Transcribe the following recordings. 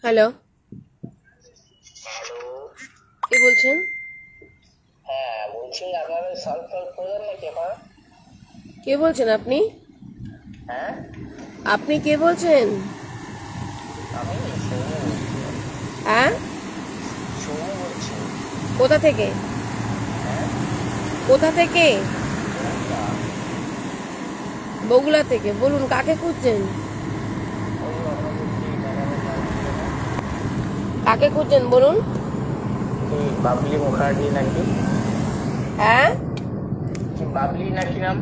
Hello, hello. কে বলছেন? হ্যাঁ বলছি, আপনাদের সলভ প্রয়োজন নাকি আমার? কে বলছেন আপনি? হ্যাঁ আপনি কে বলছেন? আমি সৌম্য বলছি। হ্যাঁ, সৌম্য বলছি। কোথা থেকে? হ্যাঁ কোথা থেকে? কোনটা? বগুড়া থেকে। বলুন, কাকে খুঁজছেন? ওই আপনাদের কি ম্যাডামের নাম ছিল না? কাকে খুঁজছেন বলুন। কি বাবলি মুখার্জি নাকি? হ্যাঁ, কি বাবলি নাকি নাম?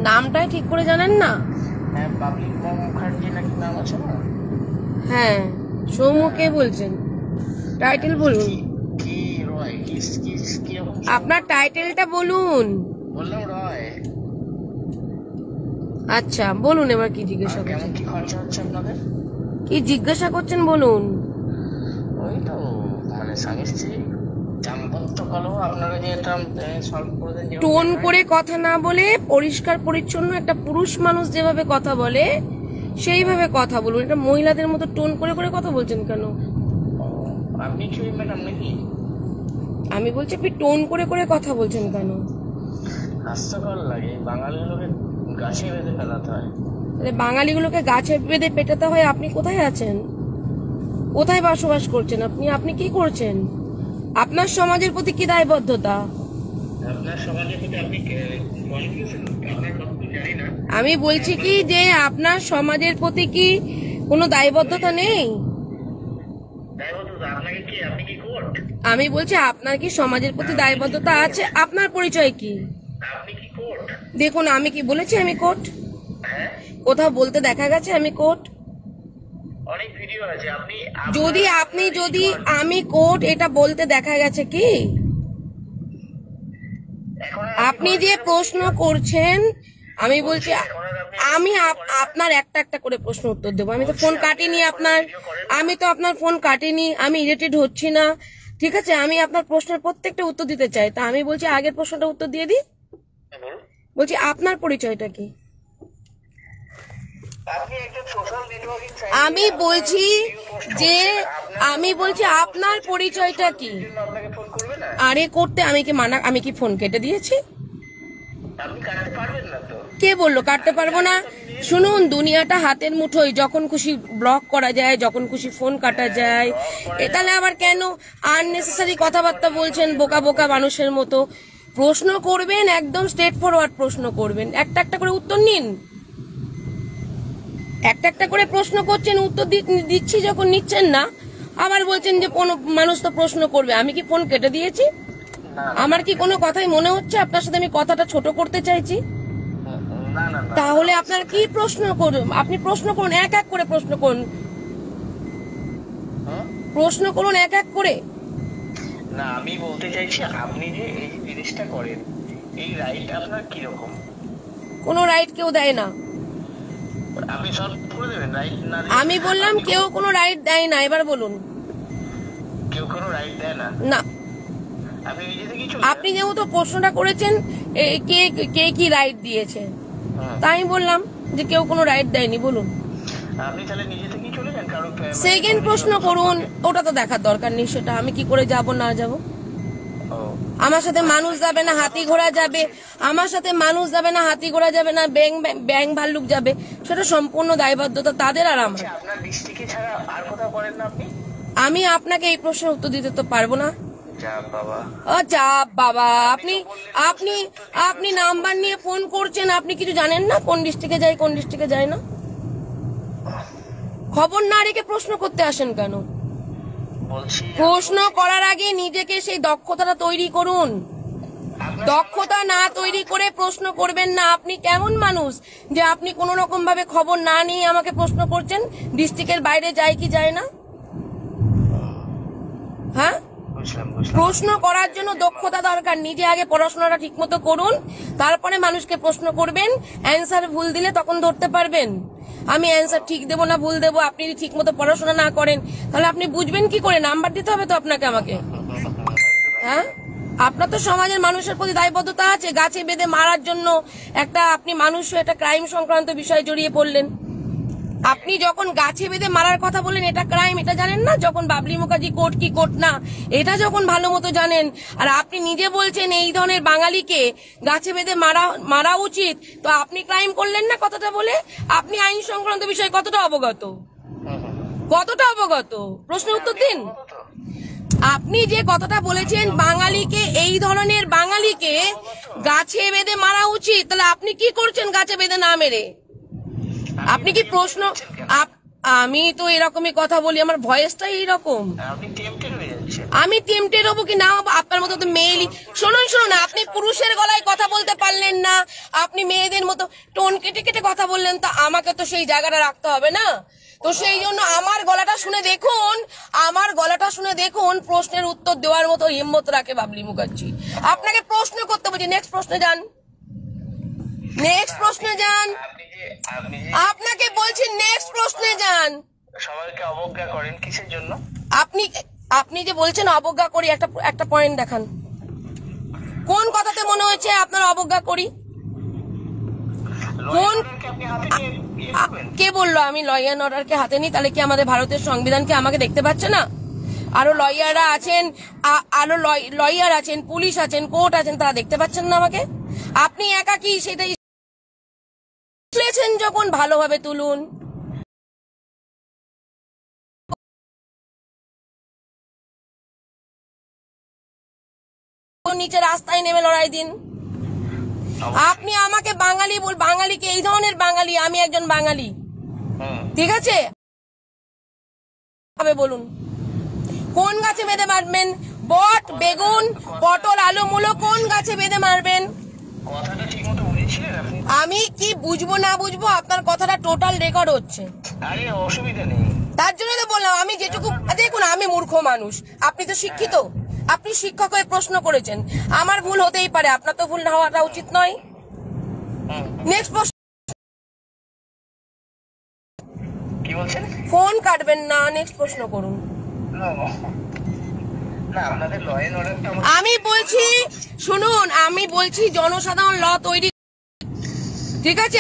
নামটাই ঠিক করে জানেন না? হ্যাঁ বাবলি মুখার্জি নাকি নাম আছে না? হ্যাঁ, সৌম্য কে বলছেন? টাইটেল বলুন। কি রয়? কিরকম? আপনার টাইটেলটা বলুন। বললাম রয়। আচ্ছা বলুন, এবার কি জিজ্ঞাসা আর কেমন করছেন? কি খরচা হচ্ছে আপনাদের? কি জিজ্ঞাসা করছেন বলুন। ওই তো মানে স্বামী স্ত্রী দাম্পত্য কলহ আপনারা যে এটা সলভ করে দেন, যেমন টোন দেখায়। করে কথা না বলে পরিষ্কার পরিচ্ছন্ন একটা পুরুষ মানুষ যেভাবে কথা বলে সেইভাবে কথা বলুন। এটা মহিলাদের মতো টোন করে করে কথা বলছেন কেন? ও, আপনি কি ম্যাডাম নাকি? আমি বলছি আপনি টোন করে করে কথা বলছেন কেন? হাস্যকর লাগে, বাঙালিগুলোকে গাছে বেঁধে ফেলাতে হয়। তাহলে বাঙালিগুলোকে গাছে বেঁধে পেটাতে হয়। আপনি কোথায় আছেন? কোথায় বসবাস করছেন আপনি? আপনি কি করছেন? আপনার সমাজের প্রতি কি দায়বদ্ধতা? আপনার সমাজের প্রতি আপনি কনফিউশন, আপনার কথা তো জানি না। আমি বলছি কি যে আপনার সমাজের প্রতি কি কোনো দায়বদ্ধতা নেই? তাই বলতো তো, আপনাকে কি, আপনি কি কোর্ট? আমি বলছি আপনার কি সমাজের প্রতি দায়বদ্ধতা আছে? আপনার পরিচয় কি? আপনি কি কোর্ট? দেখুন, আমি কি বলেছি আমি কোর্ট? হ্যাঁ কোথাও বলতে দেখা গেছে আমি কোর্ট? অনেক ভিডিও আছে। আপনি যদি আমি কোর্ট এটা বলতে দেখা গেছে কি? এখন আপনি যে প্রশ্ন করছেন, আমি বলছি আমি আপনার একটা একটা করে প্রশ্ন উত্তর দেবো। আমি তো ফোন কাটিনি আপনার। আমি তো আপনার ফোন কাটিনি। আমি ইরিটেট হচ্ছি না, ঠিক আছে? আমি আপনার প্রশ্নের প্রত্যেকটা উত্তর দিতে চাই। তা আমি বলছি আগের প্রশ্নটা উত্তর দিয়ে দিই। বলছি আপনার পরিচয়টা কি? আপনি একজন সোশ্যাল নেটওয়ার্কিং আমি বলছি যে আমি বলছি আপনার পরিচয়টা কি? আপনাকে ফোন করবে না? আরে করতে আমি কি ফোন কেটে দিয়েছি? আপনি কাটতে পারবেন না তো। কে বললো কাটতে পারবো না? শুনুন, দুনিয়াটা হাতের মুঠোয়। যখন খুশি ব্লক করা যায়, যখন খুশি ফোন কাটা যায়। তাহলে আবার কেন আননেসেসারি কথাবার্তা বলছেন বোকা বোকা মানুষের মতো? প্রশ্ন করবেন, একদম স্ট্রেট ফরওয়ার্ড প্রশ্ন করবেন। একটা একটা করে উত্তর নিন। একটা একটা করে প্রশ্ন করছেন, উত্তর দিচ্ছি যখন নিচ্ছেন না, আবার বলছেন যে কোনো মানুষ তো প্রশ্ন করবে। আমি কি ফোন কেটে দিয়েছি? আমার কি কোনো কথাই মনে হচ্ছে আপনার সাথে আমি কথাটা ছোট করতে চাইছি? না না না, তাহলে আপনার কি প্রশ্ন করুন? আপনি প্রশ্ন করুন, এক এক করে প্রশ্ন করুন। প্রশ্ন করুন এক এক করে। না আমি বলতে চাইছি, আপনি যে এই জিনিসটা করেন, এই রাইট আপনার কিরকম? কোনো রাইট কেউ দেয় না। আপনি সলভ করে দেবেন রাইট না? আমি বললাম কেউ কোনো রাইট দেয় না। এবার বলুন। কেউ কোনো রাইট দেয় না? না। আপনি নিজে থেকেই চলে আপনি যেহেতু প্রশ্নটা করেছেন কে কে কি রাইট দিয়েছে, তাই আমি বললাম যে কেউ কোনো রাইট দেয়নি। বলুন। আপনি তাহলে নিজে থেকেই চলে যান কারণ সেকেন্ড প্রশ্ন করুন। ওটা তো দেখার দরকার নেই, সেটা আমি কি করে যাব না যাব। আমার সাথে মানুষ যাবে না, হাতি ঘোড়া যাবে। আমার সাথে মানুষ যাবে না, হাতি ঘোড়া যাবে না, ব্যাং ভাল্লুক যাবে। সেটা সম্পূর্ণ দায়বদ্ধতা তাদের আর আমার। আপনার দৃষ্টিকে ছাড়া আর কোথাও করেন না আপনি? আমি আপনাকে এই প্রশ্নের উত্তর দিতে তো পারবো না। যা বাবা। যা বাবা। আপনি আপনি আপনি নাম্বার নিয়ে ফোন করছেন, আপনি কিছু জানেন না কোন ডিস্ট্রিক্টে যায় কোন ডিস্ট্রিক্টে যায় না? খবর না রেখে প্রশ্ন করতে আসেন কেন? বলছি প্রশ্ন করার আগে নিজেকে সেই দক্ষতাটা তৈরি করুন। দক্ষতা না তৈরি করে প্রশ্ন করবেন না। আপনি কেমন মানুষ যে আপনি কোন রকম ভাবে খবর না নিয়ে আমাকে প্রশ্ন করছেন ডিস্ট্রিক্টের বাইরে যায় কি যায় না? হ্যাঁ, প্রশ্ন করার জন্য দক্ষতা দরকার। নিজে আগে পড়াশোনাটা ঠিক মতো করুন, তারপরে মানুষকে প্রশ্ন করবেন। অ্যান্সার ভুল দিলে তখন ধরতে পারবেন। আমি অ্যান্সার ঠিক দেবো না ভুল দেবো, আপনি যদি ঠিক মতো পড়াশোনা না করেন তাহলে আপনি বুঝবেন কি করে? নাম্বার দিতে হবে তো আপনাকে আমাকে। হ্যাঁ, আপনার তো সমাজের মানুষের প্রতি দায়বদ্ধতা আছে। গাছে বেঁধে মারার জন্য একটা আপনি মানুষ একটা ক্রাইম সংক্রান্ত বিষয়ে জড়িয়ে পড়লেন। আপনি যখন গাছে বেঁধে মারার কথা বলেন এটা ক্রাইম, এটা জানেন না? যখন বাবলি মুখার্জি কোর্ট কি কোর্ট না এটা যখন ভালো মতো জানেন, আর আপনি নিজে বলছেন এই ধরনের বাঙালিকে গাছে বেঁধে মারা উচিত, তো আপনি ক্রাইম করলেন না কথাটা বলে? আপনি আইন সংক্রান্ত বিষয়ে কতটা অবগত? কতটা অবগত? প্রশ্নের উত্তর দিন। আপনি যে কথাটা বলেছেন বাঙালিকে, এই ধরনের বাঙালিকে গাছে বেঁধে মারা উচিত, তাহলে আপনি কি করছেন গাছে বেঁধে না মেরে? আপনি কি প্রশ্ন আমি তো এরকমই কথা বলি, আমার ভয়েসটাই এইরকম। আমি টেম্পটেড হবো কি না আপনার মতো তো মেয়েলি। শুনুন, আপনি পুরুষের গলায় কথা বলতে পারলেন না, আপনি মেয়েদের মতো টোন কেটে কেটে কথা বললেন, তো আমাকে তো সেই জায়গাটা রাখতে হবে না? তো সেই জন্য আমার গলাটা শুনে দেখুন প্রশ্নের উত্তর দেওয়ার মতো হিম্মত রাখে বাবলি মুখার্জি। আপনাকে প্রশ্ন করতে বলছি, নেক্সট প্রশ্নে যান। আপনাকে বলছি নেক্সট প্রশ্নে যান। সবাইকে অবজ্ঞা করেন কিসের জন্য? আপনি যে বলছেন অবজ্ঞা করি, একটা পয়েন্ট দেখান, কোন কথাতে মনে হয়েছে আপনার অবজ্ঞা করি? কোন কে বললো আমি ল অ্যান্ড অর্ডারকে হাতে নিই? তাহলে কি আমাদের ভারতের সংবিধানকে আমাকে দেখতে পাচ্ছে না? আরো লয়ার আছেন, পুলিশ আছেন, কোর্ট আছেন, তারা দেখতে পাচ্ছেন না আমাকে? আপনি একাকি সেটাই যখন ভালোভাবে তুলুন। নিচে রাস্তায় নেমে লড়াই দিন। আপনি আমাকে বাঙালিকে, এই ধরনের বাঙালি, আমি একজন বাঙালি, ঠিক আছে, বলুন কোন গাছে বেঁধে মারবেন? বট, বেগুন, পটল, আলু, মূলো কোন গাছে বেঁধে মারবেন? আমি কি বুঝবো না বুঝবো, আপনার কথাটা টোটাল রেকর্ড হচ্ছে। অসুবিধা নেই, তার জন্য তো বললাম আমি যেটুকু। দেখুন আমি মূর্খ মানুষ, আপনি তো শিক্ষিত, আপনি শিক্ষক হয়ে প্রশ্ন করেছেন, আমার ভুল হতেই পারে, আপনার তো ভুল না হওয়াটা উচিত নয়। নেক্সট প্রশ্ন। কি বলছেন? ফোন কাটবেন না, নেক্সট প্রশ্ন করুন। আমি বলছি শুনুন, আমি বলছি জনসাধারণ ল তৈরি, ঠিক আছে।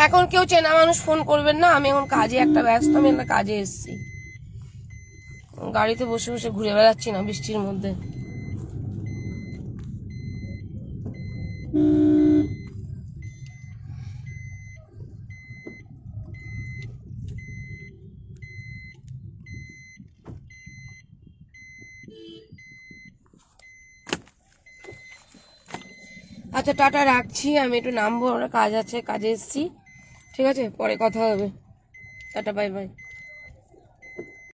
এখন কেউ চেনা মানুষ ফোন করবেন না, আমি এখন কাজে একটা ব্যস্ত, আমি একটা কাজে এসেছি, গাড়িতে বসে বসে ঘুরে বেড়াচ্ছি না বৃষ্টির মধ্যে। আচ্ছা টাটা, রাখছি, আমি একটু নামবো, আমরা কাজ আছে, কাজে এসেছি। ঠিক আছে, পরে কথা হবে। Tata, bye bye.